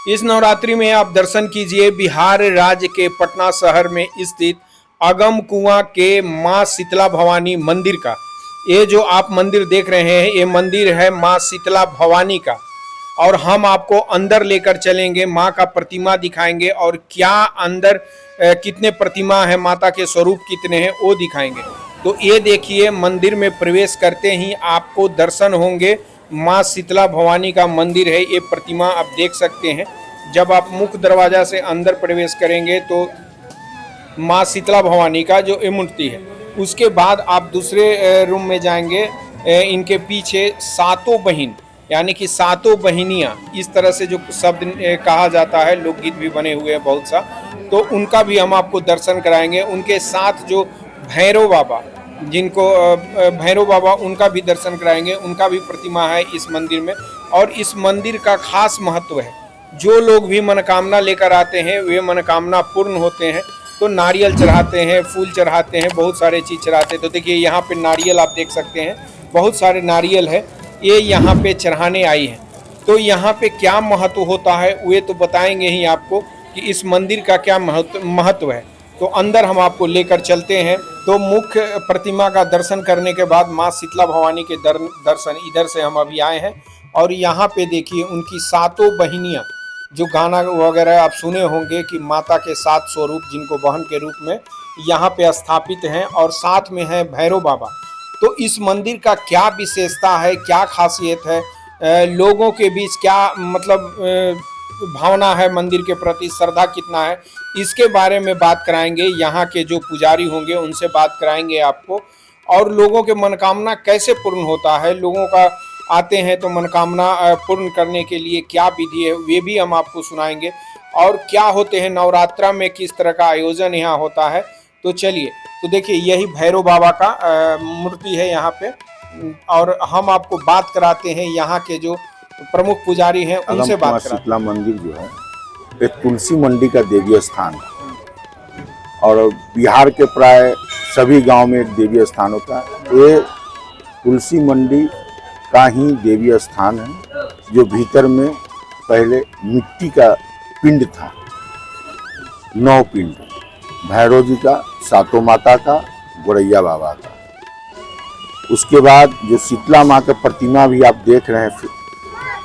इस नवरात्रि में आप दर्शन कीजिए बिहार राज्य के पटना शहर में स्थित अगम कुआं के मां शीतला भवानी मंदिर का। ये जो आप मंदिर देख रहे हैं ये मंदिर है मां शीतला भवानी का, और हम आपको अंदर लेकर चलेंगे, मां का प्रतिमा दिखाएंगे और क्या अंदर कितने प्रतिमा है, माता के स्वरूप कितने हैं वो दिखाएंगे। तो ये देखिए मंदिर में प्रवेश करते ही आपको दर्शन होंगे। मां शीतला भवानी का मंदिर है, ये प्रतिमा आप देख सकते हैं। जब आप मुख्य दरवाजा से अंदर प्रवेश करेंगे तो मां शीतला भवानी का जो ये मूर्ति है, उसके बाद आप दूसरे रूम में जाएंगे। इनके पीछे सातों बहन यानी कि सातों बहनियाँ, इस तरह से जो शब्द कहा जाता है, लोकगीत भी बने हुए हैं बहुत सा, तो उनका भी हम आपको दर्शन कराएंगे। उनके साथ जो भैरव बाबा, जिनको भैरव बाबा, उनका भी दर्शन कराएंगे। उनका भी प्रतिमा है इस मंदिर में। और इस मंदिर का खास महत्व है, जो लोग भी मनोकामना लेकर आते हैं वे मनोकामना पूर्ण होते हैं। तो नारियल चढ़ाते हैं, फूल चढ़ाते हैं, बहुत सारे चीज़ चढ़ाते हैं। तो देखिए यहाँ पे नारियल आप देख सकते हैं, बहुत सारे नारियल है, ये यहाँ पे चढ़ाने आई है। तो यहाँ पे क्या महत्व होता है वे तो बताएंगे ही आपको कि इस मंदिर का क्या महत्व है। तो अंदर हम आपको लेकर चलते हैं। तो मुख्य प्रतिमा का दर्शन करने के बाद माँ शीतला भवानी के दर्शन इधर से हम अभी आए हैं। और यहाँ पे देखिए उनकी सातों बहनियाँ, जो गाना वगैरह आप सुने होंगे कि माता के 7 स्वरूप, जिनको बहन के रूप में यहाँ पे स्थापित हैं, और साथ में है भैरव बाबा। तो इस मंदिर का क्या विशेषता है, क्या खासियत है, लोगों के बीच क्या मतलब भावना है मंदिर के प्रति, श्रद्धा कितना है, इसके बारे में बात कराएंगे। यहाँ के जो पुजारी होंगे उनसे बात कराएंगे आपको। और लोगों के मनोकामना कैसे पूर्ण होता है, लोगों का आते हैं तो मनोकामना पूर्ण करने के लिए क्या विधि है वे भी हम आपको सुनाएंगे। और क्या होते हैं नवरात्रा में, किस तरह का आयोजन यहाँ होता है। तो चलिए, तो देखिए यही भैरव बाबा का मूर्ति है यहाँ पे। और हम आपको बात कराते हैं यहाँ के जो प्रमुख पुजारी हैं उनसे बात कराते हैं। शीतला मंदिर जो है एक तुलसी मंडी का देवीय स्थान है, और बिहार के प्राय सभी गांव में एक देवीय स्थान होता है। ये तुलसी मंडी का ही देवीय स्थान है, जो भीतर में पहले मिट्टी का पिंड था, 9 पिंड, भैरव जी का, सातों माता का, गोरैया बाबा का। उसके बाद जो शीतला माँ का प्रतिमा भी आप देख रहे हैं,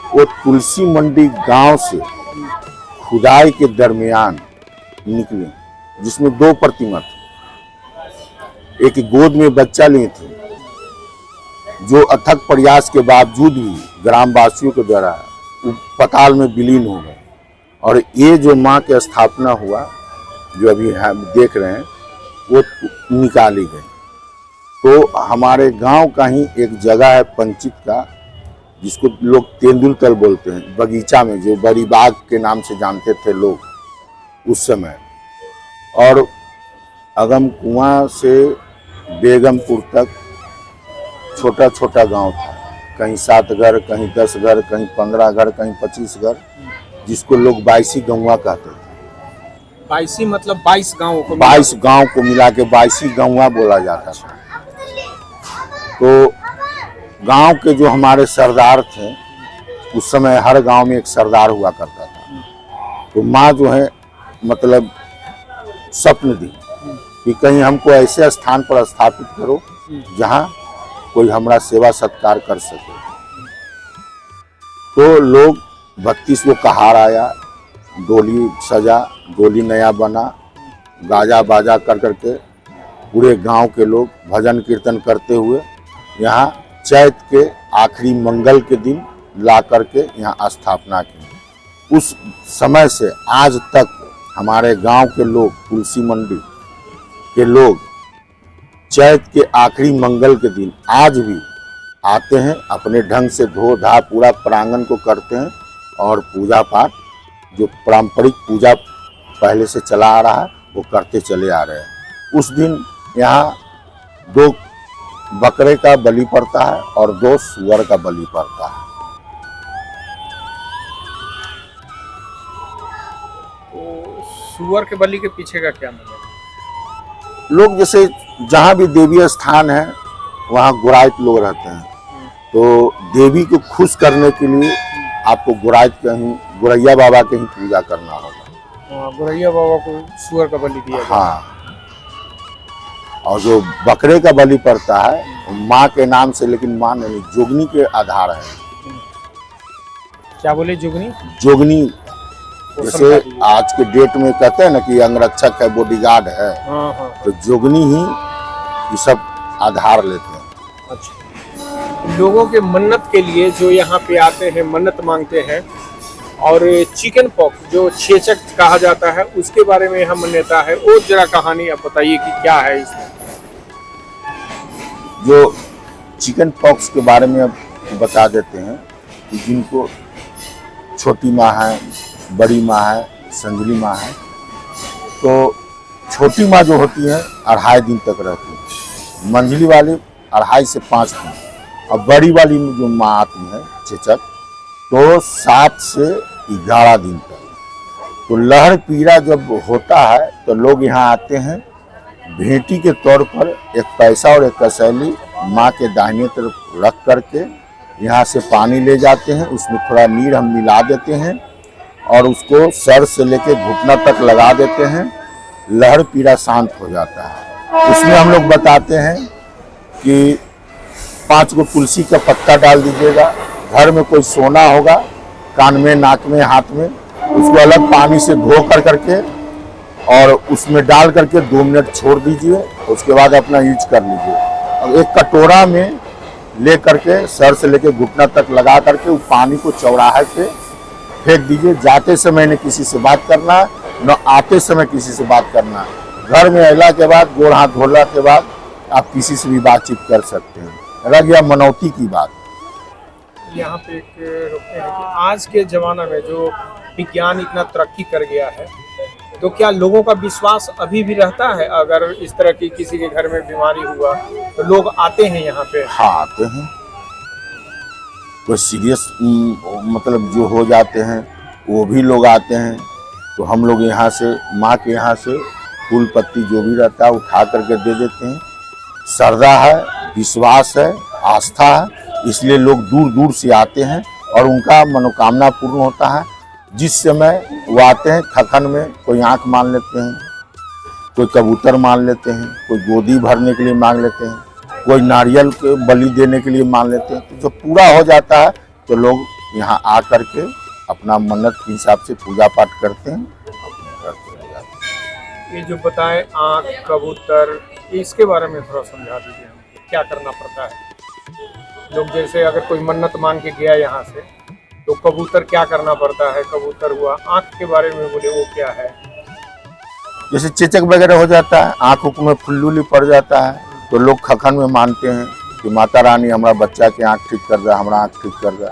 वो तुलसी मंडी गांव से खुदाई के दरमियान निकले, जिसमें 2 प्रतिमा थी। एक गोद में बच्चा लिए थे, जो अथक प्रयास के बावजूद भी ग्रामवासियों के द्वारा पताल में विलीन हो गए। और ये जो माँ की स्थापना हुआ, जो अभी हम देख रहे हैं, वो निकाली गई। तो हमारे गांव का ही एक जगह है पंचित का, जिसको लोग तेंदुलतल बोलते हैं, बगीचा में, जो बड़ी बाग के नाम से जानते थे लोग उस समय। और अगम कुआं से बेगमपुर तक छोटा छोटा गांव था, कहीं 7 घर, कहीं 10 घर, कहीं 15 घर, कहीं 25 घर, जिसको लोग 22 गौवा कहते थे। 22 मतलब 22 गाँव को, 22 गांव को मिला के 22 गौवा बोला जाता था। तो गांव के जो हमारे सरदार थे, उस समय हर गांव में एक सरदार हुआ करता था। तो माँ जो है मतलब स्वप्न दी कि कहीं हमको ऐसे स्थान पर स्थापित करो जहां कोई हमारा सेवा सत्कार कर सके। तो लोग 32 को कहार आया, डोली सजा, डोली नया बना, गाजा बाजा कर करके पूरे गांव के लोग भजन कीर्तन करते हुए यहाँ चैत के आखिरी मंगल के दिन ला करके यहाँ स्थापना की। उस समय से आज तक हमारे गांव के लोग, तुलसी मंडी के लोग, चैत के आखिरी मंगल के दिन आज भी आते हैं, अपने ढंग से धो धा पूरा प्रांगण को करते हैं, और पूजा पाठ, जो पारंपरिक पूजा पहले से चला आ रहा है, वो करते चले आ रहे हैं। उस दिन यहाँ 2 बकरे का बलि पड़ता है और 2 सूअर का बलि पड़ता है। तो सूअर के बलि के पीछे का क्या मतलब? लोग जैसे जहाँ भी देवीय स्थान है वहाँ गुराइत लोग रहते हैं, तो देवी को खुश करने के लिए आपको गुराइत कहीं गुरैया बाबा की ही पूजा करना होगा। गुरैया बाबा को सूअर का बलि दिया जाता हाँ, और जो बकरे का बलि पड़ता है वो माँ के नाम से, लेकिन माँ नहीं, जोगनी के आधार है। है। क्या बोले जुगनी? जोगनी, वो जैसे समझा दीजिए। आज के डेट में कहते हैं ना कि अंगरक्षक है, बॉडीगार्ड है, हाँ हाँ। तो जोगनी ही ये सब आधार लेते हैं। अच्छा, लोगों के मन्नत के लिए जो यहाँ पे आते हैं मन्नत मांगते हैं, और चिकन पॉक्स जो चेचक कहा जाता है उसके बारे में यहाँ मान्यता है, वो जरा कहानी आप बताइए कि क्या है इसमें। जो चिकन पॉक्स के बारे में अब बता देते हैं कि जिनको छोटी माँ है, बड़ी माँ है, संजली माँ है, तो छोटी माँ जो होती है 2.5 दिन तक रहती है, मंझली वाली 2.5 से 5 दिन, और बड़ी वाली में जो माँ आती है चेचक, तो 7 से 11 दिन तक। तो लहर पीड़ा जब होता है तो लोग यहाँ आते हैं, भेंटी के तौर पर एक पैसा और एक कसैली माँ के दाहिने तरफ रख करके यहाँ से पानी ले जाते हैं, उसमें थोड़ा नीर हम मिला देते हैं और उसको सर से लेके घुटना तक लगा देते हैं, लहर पीड़ा शांत हो जाता है। उसमें हम लोग बताते हैं कि 5 गो तुलसी का पत्ता डाल दीजिएगा, घर में कोई सोना होगा, कान में, नाक में, हाथ में, उसको अलग पानी से धो करके और उसमें डाल करके 2 मिनट छोड़ दीजिए, उसके बाद अपना यूज कर लीजिए। और एक कटोरा में ले करके सर से लेके घुटना तक लगा करके उस पानी को चौराहे पे फेंक दीजिए। जाते समय न किसी से बात करना, न आते समय किसी से बात करना। घर में अला के बाद, गोड़ हाथ धोला के बाद आप किसी से भी बातचीत कर सकते हैं। रह गया मनौती की बात। यहाँ पे एक रोकते हैं कि आज के ज़माना में जो विज्ञान इतना तरक्की कर गया है, तो क्या लोगों का विश्वास अभी भी रहता है? अगर इस तरह की किसी के घर में बीमारी हुआ तो लोग आते हैं यहाँ पे? हाँ, आते हैं। कोई सीरियस मतलब जो हो जाते हैं वो भी लोग आते हैं, तो हम लोग यहाँ से, माँ के यहाँ से फूल पत्ती जो भी रहता है उठा करके दे देते हैं। श्रद्धा है, विश्वास है, आस्था है, इसलिए लोग दूर दूर से आते हैं और उनका मनोकामना पूर्ण होता है। जिस समय वो आते हैं, खखन में कोई आँख मान लेते हैं, कोई कबूतर मान लेते हैं, कोई गोदी भरने के लिए मांग लेते हैं, कोई नारियल के बलि देने के लिए मान लेते हैं। तो जब पूरा हो जाता है तो लोग यहाँ आ करके अपना मन्नत के हिसाब से पूजा पाठ करते हैं, अपने घर चले जाते हैं। ये जो बताएं आँख, कबूतर, इसके बारे में थोड़ा समझा दीजिए हमको, क्या करना पड़ता है? लोग जैसे अगर कोई मन्नत मांग के गया यहाँ से, तो कबूतर क्या करना पड़ता है? कबूतर हुआ, आँख के बारे में बोले वो क्या है? जैसे चेचक वगैरह हो जाता है, आँखों में फुल्लुली पड़ जाता है, तो लोग खखन में मानते हैं कि माता रानी हमारा बच्चा के आँख ठीक कर दे, हमारा आँख ठीक कर दे,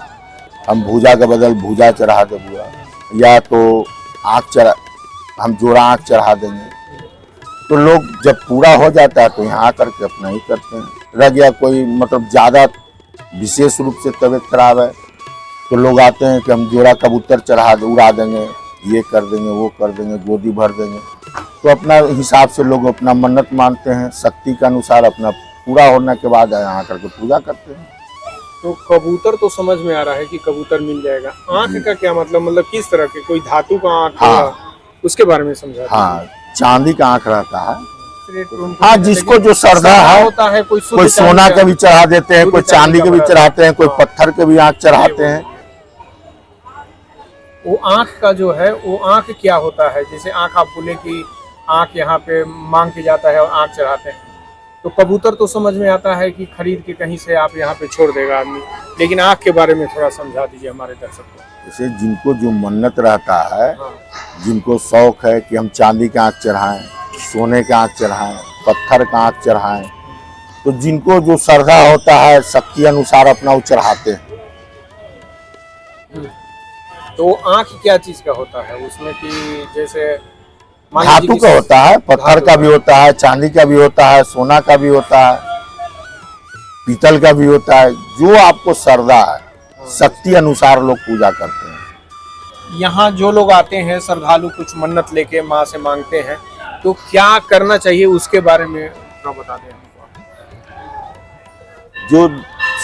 हम भूजा के बदल भूजा चढ़ा दे बुआ, या तो आँख चढ़ा, हम जोड़ा आँख चढ़ा देंगे। तो लोग जब पूरा हो जाता है तो यहाँ आकर के अपना ही करते हैं। रह गया कोई मतलब ज़्यादा विशेष रूप से तबीयत खराब है तो लोग आते हैं कि हम जोड़ा कबूतर चढ़ा उड़ा देंगे, ये कर देंगे, वो कर देंगे, गोदी भर देंगे। तो अपना हिसाब से लोग अपना मन्नत मानते हैं, शक्ति के अनुसार अपना पूरा होने के बाद यहाँ करके पूजा करते हैं। तो कबूतर तो समझ में आ रहा है कि कबूतर मिल जाएगा। आँख का क्या मतलब किस तरह के? कोई धातु का आँख? हाँ, उसके बारे में समझा। हाँ, चांदी का आँख रहता है। हाँ, हाँ, जिसको जो श्रद्धा है होता है, कोई सोना का भी चढ़ा देते हैं, कोई चांदी के भी चढ़ाते हैं, कोई पत्थर के भी आँख चढ़ाते हैं। वो आँख का जो है, वो आँख क्या होता है? जैसे आँख आप बोले कि आँख यहाँ पे मांग के जाता है और आँख चढ़ाते हैं, तो कबूतर तो समझ में आता है कि खरीद के कहीं से आप यहाँ पे छोड़ देगा आदमी, लेकिन आँख के बारे में थोड़ा समझा दीजिए हमारे दर्शक को। जैसे जिनको जो मन्नत रहता है, हाँ। जिनको शौक है कि हम चांदी का आँख चढ़ाएं, सोने का आँख चढ़ाएं, पत्थर का आँख चढ़ाएं, तो जिनको जो श्रद्धा होता है शक्ति अनुसार अपना वो चढ़ाते हैं। तो आँख क्या चीज का होता है उसमें? कि जैसे धातु का होता है, पत्थर का भी होता है, चांदी का भी होता है, सोना का भी होता है, पीतल का भी होता है। जो आपको श्रद्धा है, शक्ति अनुसार लोग पूजा करते हैं। यहाँ जो लोग आते हैं श्रद्धालु, कुछ मन्नत लेके माँ से मांगते हैं, तो क्या करना चाहिए उसके बारे में थोड़ा बता दें हमको। जो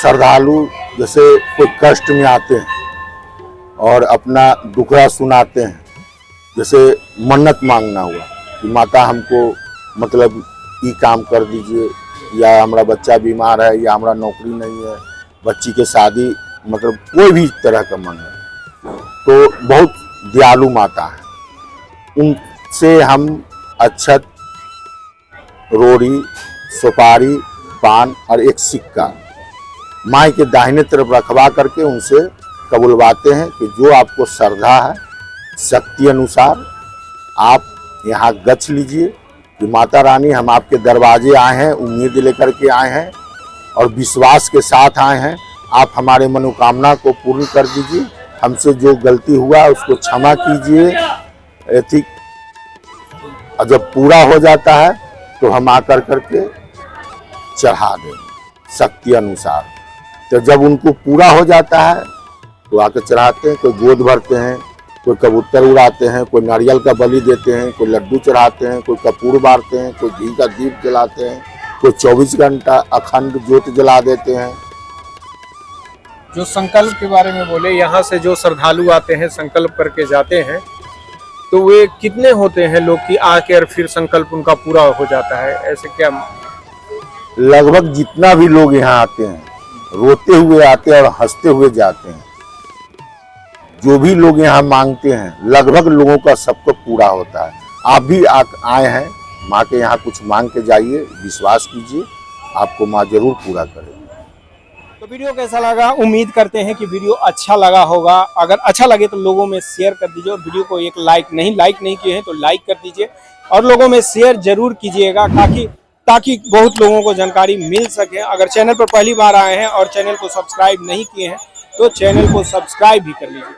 श्रद्धालु जैसे कोई कष्ट में आते हैं और अपना दुखड़ा सुनाते हैं। जैसे मन्नत मांगना हुआ कि माता हमको मतलब ये काम कर दीजिए, या हमारा बच्चा बीमार है, या हमारा नौकरी नहीं है, बच्ची के शादी, मतलब कोई भी तरह का मन्नत, तो बहुत दयालु माता है। उनसे हम अक्षत, रोड़ी, सुपारी, पान और एक सिक्का माई के दाहिने तरफ रखवा करके उनसे कबुलवाते हैं कि जो आपको श्रद्धा है, शक्ति अनुसार आप यहाँ गच्छ लीजिए कि माता रानी हम आपके दरवाजे आए हैं, उम्मीद लेकर के आए हैं और विश्वास के साथ आए हैं, आप हमारे मनोकामना को पूर्ण कर दीजिए, हमसे जो गलती हुआ उसको क्षमा कीजिए। ऐसी और जब पूरा हो जाता है तो हम आकर करके चढ़ा दें शक्ति अनुसार। तो जब उनको पूरा हो जाता है तो आकर चढ़ाते हैं, कोई गोद भरते हैं, कोई कबूतर उड़ाते हैं, कोई नारियल का बलि देते हैं, कोई लड्डू चढ़ाते हैं, कोई कपूर बारते हैं, कोई घी का दीप जलाते हैं, कोई 24 घंटा अखंड ज्योत जला देते हैं। जो संकल्प के बारे में बोले, यहाँ से जो श्रद्धालु आते हैं संकल्प करके जाते हैं, तो वे कितने होते हैं लोग कि आकर फिर संकल्प उनका पूरा हो जाता है? ऐसे क्या? लगभग जितना भी लोग यहाँ आते हैं रोते हुए आते हैं और हंसते हुए जाते हैं। जो भी लोग यहाँ मांगते हैं लगभग लोगों का सबको पूरा होता है। आप भी आए हैं माँ के यहाँ, कुछ मांग के जाइए, विश्वास कीजिए, आपको माँ जरूर पूरा करेगी। तो वीडियो कैसा लगा? उम्मीद करते हैं कि वीडियो अच्छा लगा होगा। अगर अच्छा लगे तो लोगों में शेयर कर दीजिए, और वीडियो को एक लाइक नहीं किए हैं तो लाइक कर दीजिए और लोगों में शेयर जरूर कीजिएगा ताकि बहुत लोगों को जानकारी मिल सके। अगर चैनल पर पहली बार आए हैं और चैनल को सब्सक्राइब नहीं किए हैं तो चैनल को सब्सक्राइब भी कर लीजिए।